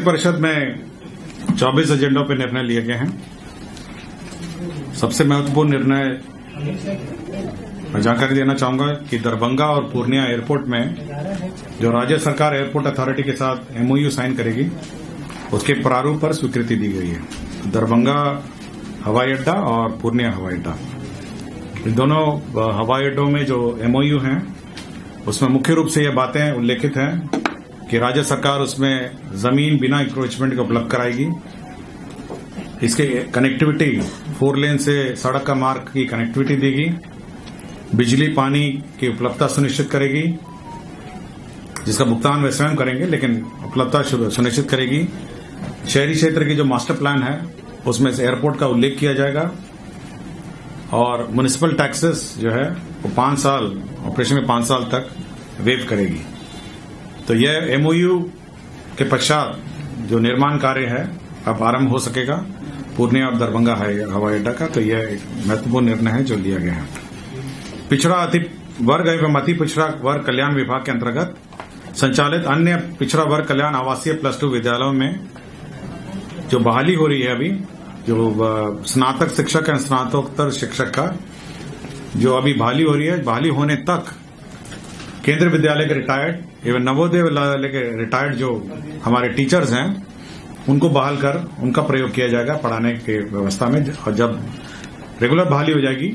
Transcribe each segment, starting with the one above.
परिषद में 24 एजेंडों पर निर्णय लिए गए हैं। सबसे महत्वपूर्ण निर्णय मैं जानकारी देना चाहूंगा कि दरभंगा और पूर्णिया एयरपोर्ट में जो राज्य सरकार एयरपोर्ट अथॉरिटी के साथ एमओयू साइन करेगी, उसके प्रारूप पर स्वीकृति दी गई है। दरभंगा हवाई अड्डा और पूर्णिया हवाई अड्डा, इन दोनों हवाई अड्डों में जो एमओयू हैं, उसमें मुख्य रूप से ये बातें उल्लेखित हैं कि राज्य सरकार उसमें जमीन बिना इंक्रोचमेंट के उपलब्ध कराएगी। इसके कनेक्टिविटी 4 लेन से सड़क का मार्ग की कनेक्टिविटी देगी। बिजली पानी की उपलब्धता सुनिश्चित करेगी, जिसका भुगतान वे स्वयं करेंगे, लेकिन उपलब्धता सुनिश्चित करेगी। शहरी क्षेत्र की जो मास्टर प्लान है, उसमें से एयरपोर्ट का उल्लेख किया जाएगा और म्युनिसिपल टैक्सेस जो है वो 5 साल ऑपरेशन में 5 साल तक वेव करेगी। तो यह एमओयू के पश्चात जो निर्माण कार्य है अब आरंभ हो सकेगा पूर्णिया और दरभंगा हवाई अड्डा का। तो यह एक महत्वपूर्ण निर्णय है जो लिया गया है। पिछड़ा अति वर्ग एवं अति पिछड़ा वर्ग कल्याण विभाग के अंतर्गत संचालित अन्य पिछड़ा वर्ग कल्याण आवासीय +2 विद्यालयों में जो बहाली हो रही है, अभी जो स्नातक शिक्षक है, स्नातकोत्तर शिक्षक का जो अभी बहाली हो रही है, बहाली होने तक केंद्रीय विद्यालय के रिटायर्ड एवं नवोदय विद्यालय के रिटायर्ड जो हमारे टीचर्स हैं, उनको बहाल कर उनका प्रयोग किया जाएगा पढ़ाने के व्यवस्था में। और जब रेगुलर बहाली हो जाएगी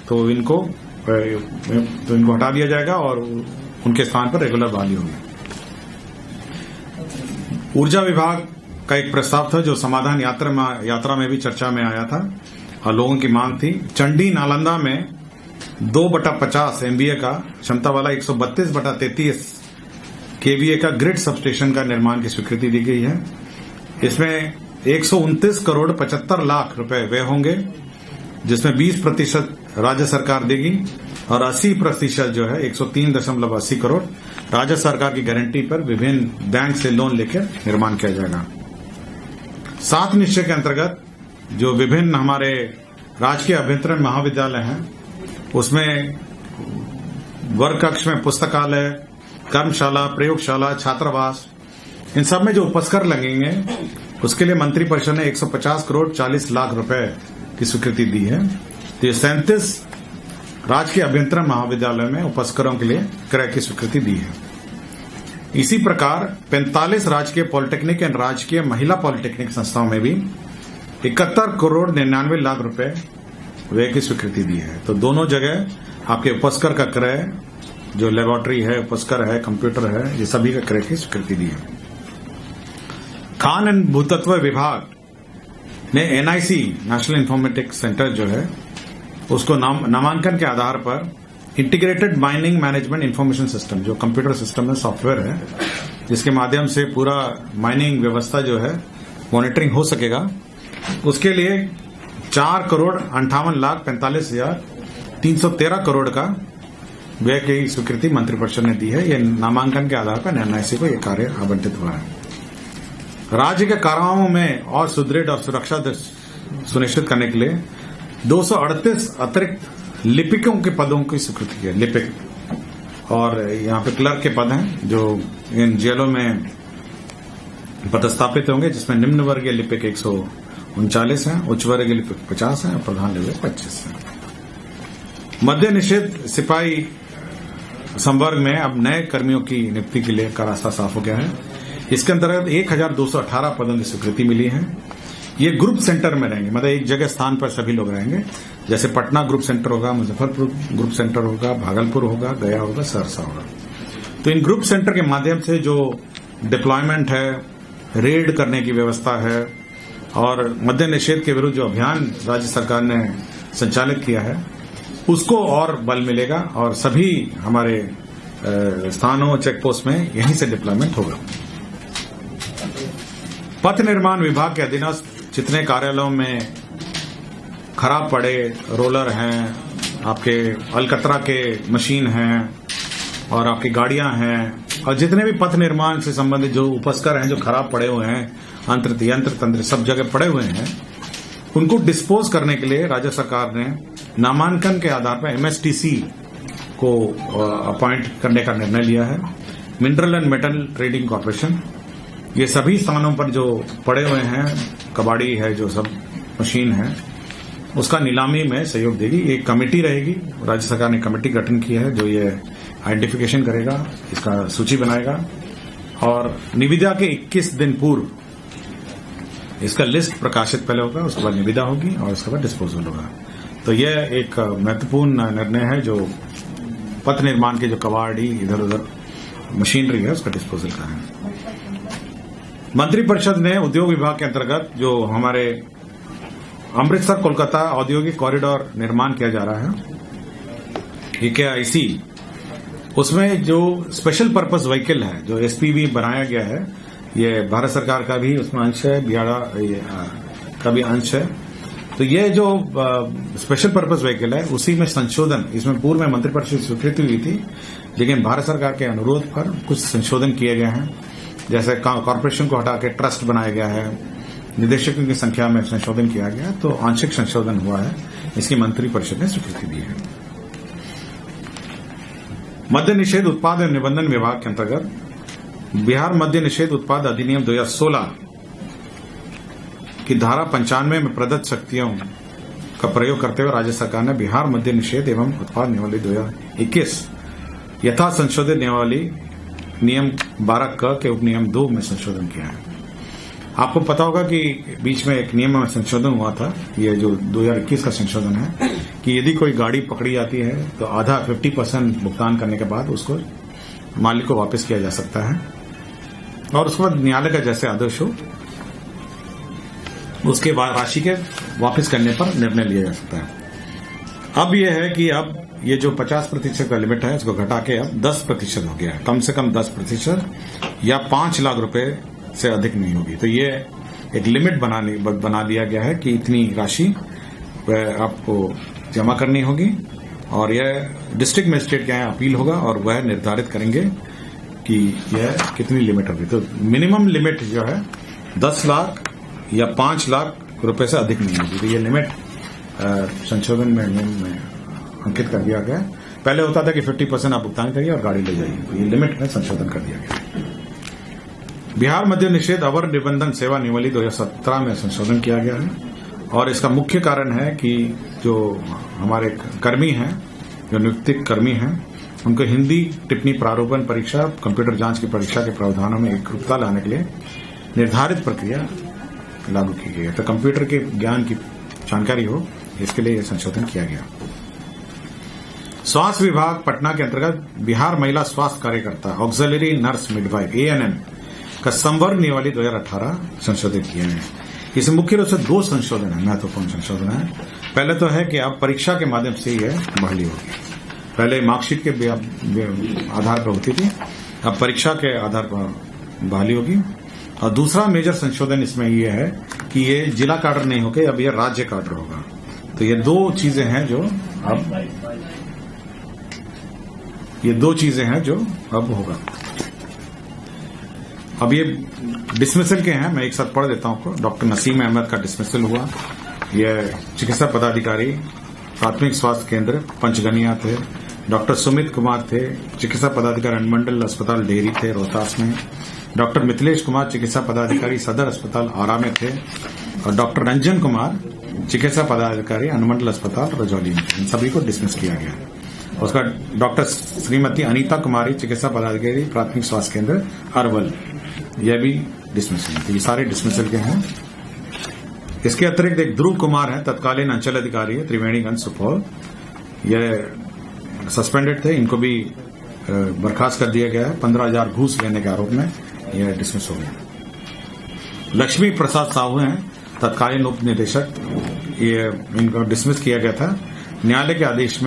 तो इनको हटा दिया जाएगा और उनके स्थान पर रेगुलर बहाली होगी। ऊर्जा विभाग का एक प्रस्ताव था जो समाधान यात्रा में भी चर्चा में आया था और लोगों की मांग थी। चंडी नालंदा में 2/50 MVA का क्षमता वाला 132/33 KVA का ग्रिड सबस्टेशन का निर्माण की स्वीकृति दी गई है। इसमें 129 करोड़ 75 लाख रुपए व्यय होंगे, जिसमें 20% राज्य सरकार देगी और 80% जो है 103.80 करोड़ राज्य सरकार की गारंटी पर विभिन्न बैंक से लोन लेकर निर्माण किया जाएगा। 7 निश्चय के अंतर्गत जो विभिन्न हमारे राजकीय अभ्यंतरण महाविद्यालय हैं, उसमें वर्ग कक्ष में पुस्तकालय, कर्मशाला, प्रयोगशाला, छात्रावास, इन सब में जो उपस्कर लगेंगे, उसके लिए मंत्रिपरिषद ने 150 करोड़ 40 लाख रुपए की स्वीकृति दी है। तो ये 37 राजकीय अभ्यंतरण महाविद्यालयों में उपस्करों के लिए क्रय की स्वीकृति दी है। इसी प्रकार 45 राजकीय पॉलिटेक्निक एवं राजकीय महिला पॉलिटेक्निक संस्थाओं में भी 71 करोड़ 99 लाख रुपए व्यय की स्वीकृति दी है। तो दोनों जगह आपके उपस्कर का क्रय, जो लेबोरेटरी है, उपस्कर है, कंप्यूटर है, ये सभी का क्रय की स्वीकृति दी है। खान एवं भूतत्व विभाग ने NIC नेशनल इंफॉर्मेटिक्स सेंटर जो है, उसको नामांकन के आधार पर integrated mining management information system, जो कंप्यूटर सिस्टम है, सॉफ्टवेयर है, जिसके माध्यम से पूरा माइनिंग व्यवस्था जो है मॉनिटरिंग हो सकेगा, उसके लिए 4 करोड़ 58 लाख 45 हजार 313 करोड़ का व्यय की स्वीकृति मंत्रिपरिषद ने दी है। यह नामांकन के आधार पर NIC को यह कार्य आवंटित हुआ है। राज्य के काराओं में और सुदृढ़ और सुरक्षा सुनिश्चित करने के लिए 238 अतिरिक्त लिपिकों के पदों की स्वीकृति है। लिपिक और यहाँ पे क्लर्क के पद हैं जो इन जेलों में पदस्थापित होंगे, जिसमें निम्न वर्गीय लिपिक 139 हैं, उच्च वर्गीय लिपिक 50 हैं और प्रधान लिपिक 25 हैं। मद्य निषेध सिपाही संवर्ग में अब नए कर्मियों की नियुक्ति के लिए का रास्ता साफ हो गया है। इसके अंतर्गत 1218 पदों की स्वीकृति मिली है। ये ग्रुप सेंटर में रहेंगे, मतलब एक जगह स्थान पर सभी लोग रहेंगे। जैसे पटना ग्रुप सेंटर होगा, मुजफ्फरपुर ग्रुप सेंटर होगा, भागलपुर होगा, गया होगा, सहरसा होगा। तो इन ग्रुप सेंटर के माध्यम से जो डिप्लॉयमेंट है, रेड करने की व्यवस्था है और मद्य निषेध के विरुद्ध जो अभियान राज्य सरकार ने संचालित किया है, उसको और बल मिलेगा और सभी हमारे स्थानों, चेकपोस्ट में यहीं से डिप्लॉयमेंट होगा। पथ निर्माण विभाग के अधीनस्थ जितने कार्यालयों में खराब पड़े रोलर हैं, आपके अलकतरा के मशीन हैं और आपकी गाड़ियां हैं, और जितने भी पथ निर्माण से संबंधित जो उपस्कर हैं जो खराब पड़े हुए हैं, यंत्र तंत्र सब जगह पड़े हुए हैं, उनको डिस्पोज करने के लिए राज्य सरकार ने नामांकन के आधार पर MSTC को अपॉइंट करने का निर्णय लिया है। Mineral and metal trading corporation ये सभी स्थानों पर जो पड़े हुए हैं कबाड़ी है, जो सब मशीन है, उसका नीलामी में सहयोग देगी। एक कमेटी रहेगी, राज्य सरकार ने कमेटी गठन की है जो ये आइडेंटिफिकेशन करेगा, इसका सूची बनाएगा और निविदा के 21 दिन पूर्व इसका लिस्ट प्रकाशित पहले होगा, उसके बाद निविदा होगी और उसके बाद डिस्पोजल होगा। तो यह एक महत्वपूर्ण निर्णय है जो पथ निर्माण के जो कबाड़ी इधर उधर मशीनरी है उसका डिस्पोजल का है। मंत्रिपरिषद ने उद्योग विभाग के अंतर्गत जो हमारे अमृतसर कोलकाता औद्योगिक कॉरिडोर निर्माण किया जा रहा है EKIC, उसमें जो स्पेशल पर्पस व्हीकल है जो SPV बनाया गया है, ये भारत सरकार का भी उसमें अंश है, बिहाड़ा का भी अंश है। तो ये जो स्पेशल पर्पस व्हीकल है उसी में संशोधन, इसमें पूर्व में मंत्रिपरिषद स्वीकृति हुई थी, लेकिन भारत सरकार के अनुरोध पर कुछ संशोधन किए गए हैं। जैसे कॉर्पोरेशन को हटा के ट्रस्ट बनाया गया है, निदेशकों की संख्या में संशोधन किया गया, तो आंशिक संशोधन हुआ है, इसकी मंत्रिपरिषद ने स्वीकृति दी है। मद्य निषेध उत्पाद एवं निबंधन विभाग के अंतर्गत बिहार मद्य निषेध उत्पाद अधिनियम 2016 की धारा 95 में प्रदत्त शक्तियों का प्रयोग करते हुए राज्य सरकार ने बिहार मद्य निषेध एवं उत्पाद नियमावली 2021 यथा संशोधित नियमावली नियम 12 क के उपनियम 2 में संशोधन किया है। आपको पता होगा कि बीच में एक नियम में संशोधन हुआ था, ये जो 2021 का संशोधन है, कि यदि कोई गाड़ी पकड़ी जाती है तो आधा 50% भुगतान करने के बाद उसको मालिक को वापस किया जा सकता है और उसके बाद न्यायालय का जैसे आदेश हो उसके बाद राशि के वापस करने पर निर्णय लिया जा सकता है। अब यह है कि अब ये जो 50% का लिमिट है इसको घटा के अब 10% हो गया है, कम से कम 10% या 5 लाख रुपए से अधिक नहीं होगी। तो ये एक लिमिट बना दिया गया है कि इतनी राशि आपको जमा करनी होगी और यह डिस्ट्रिक्ट मजिस्ट्रेट के यहाँ अपील होगा और वह निर्धारित करेंगे कि यह कितनी लिमिट होगी। तो मिनिमम लिमिट जो है 10 लाख या 5 लाख रुपए से अधिक नहीं होगी। तो ये लिमिट संशोधन में अंकित कर दिया गया। पहले होता था कि 50% आप भुगतान करिए और गाड़ी ले जाइए, तो ये लिमिट में संशोधन कर दिया गया। बिहार मद्य निषेध अवर निबंधन सेवा नियमावली 2017 में संशोधन किया गया है और इसका मुख्य कारण है कि जो हमारे कर्मी हैं, जो नियुक्ति कर्मी हैं, उनको हिंदी टिप्पणी प्रारूपण परीक्षा, कंप्यूटर जांच की परीक्षा के प्रावधानों में एकरूपता लाने के लिए निर्धारित प्रक्रिया लागू की गई है। तो कंप्यूटर के ज्ञान की जानकारी हो, इसके लिए यह संशोधन किया गया। स्वास्थ्य विभाग पटना के अंतर्गत बिहार महिला स्वास्थ्य कार्यकर्ता ऑक्सिलरी नर्स मिडवाइफ ANM का संवर्ग नियमावली 2018 संशोधित किए हैं। इसमें मुख्य रूप से 2 संशोधन है, महत्वपूर्ण संशोधन है। पहले तो है कि अब परीक्षा के माध्यम से यह बहाली होगी। पहले मार्कशीट के आधार पर होती थी, अब परीक्षा के आधार पर बहाली होगी। और दूसरा मेजर संशोधन इसमें यह है कि ये जिला काडर नहीं होकर अब यह राज्य काडर होगा। तो ये 2 चीजें हैं जो अब होगा। अब ये डिसमिसल के हैं, मैं एक साथ पढ़ देता हूं। डॉक्टर नसीम अहमद का डिसमिसल हुआ। यह चिकित्सा पदाधिकारी प्राथमिक स्वास्थ्य केंद्र पंचगनिया थे। डॉक्टर सुमित कुमार थे, चिकित्सा पदाधिकारी अनुमंडल अस्पताल डेहरी थे रोहतास में। डॉक्टर मिथिलेश कुमार चिकित्सा पदाधिकारी सदर अस्पताल आरा में थे और डॉक्टर रंजन कुमार चिकित्सा पदाधिकारी अनुमंडल अस्पताल रजौली में थे। इन सभी को डिसमिस किया गया। उसका डॉक्टर श्रीमती अनीता कुमारी चिकित्सा पदाधिकारी प्राथमिक स्वास्थ्य केंद्र अरवल, यह भी डिसमिसल है। ये सारे डिसमिसल के हैं। इसके अतिरिक्त एक ध्रुव कुमार है, तत्कालीन अंचल अधिकारी है, त्रिवेणीगंज सुपौल, यह सस्पेंडेड थे, इनको भी बर्खास्त कर दिया गया है 15,000 घूस लेने के आरोप में, यह डिसमिस हो गया। लक्ष्मी प्रसाद साहू हैं, तत्कालीन उप निदेशक, ये इनको डिसमिस किया गया था। न्यायालय के आदेश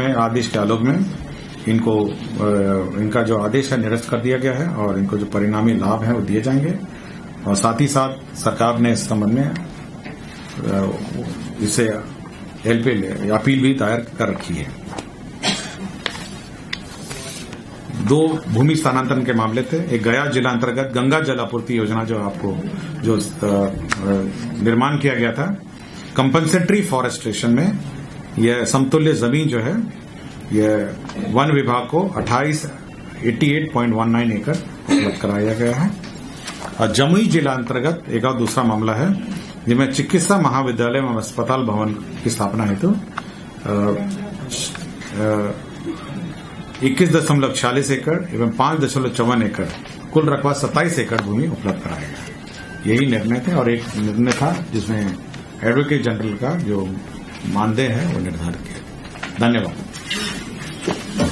के आलोक में इनको इनका जो आदेश है निरस्त कर दिया गया है और इनको जो परिणामी लाभ है वो दिए जाएंगे। और साथ ही साथ सरकार ने इस संबंध में इसे अपील भी दायर कर रखी है। 2 भूमि स्थानांतरण के मामले थे। एक गया जिला अंतर्गत गंगा जल आपूर्ति योजना जो निर्माण किया गया था, कंपनसेटरी फॉरेस्टेशन में यह समतुल्य जमीन जो है यह वन विभाग को 88.19 एकड़ उपलब्ध कराया गया है। और जमुई जिला अंतर्गत एक और दूसरा मामला है जिसमें चिकित्सा महाविद्यालय एवं अस्पताल भवन की स्थापना हेतु 21.46 एकड़ एवं 5.54 एकड़ कुल रकबा 27 एकड़ भूमि उपलब्ध कराया गया। यही निर्णय थे और एक निर्णय था जिसमें एडवोकेट जनरल का जो मानदेय है वो निर्धारित किया। धन्यवाद।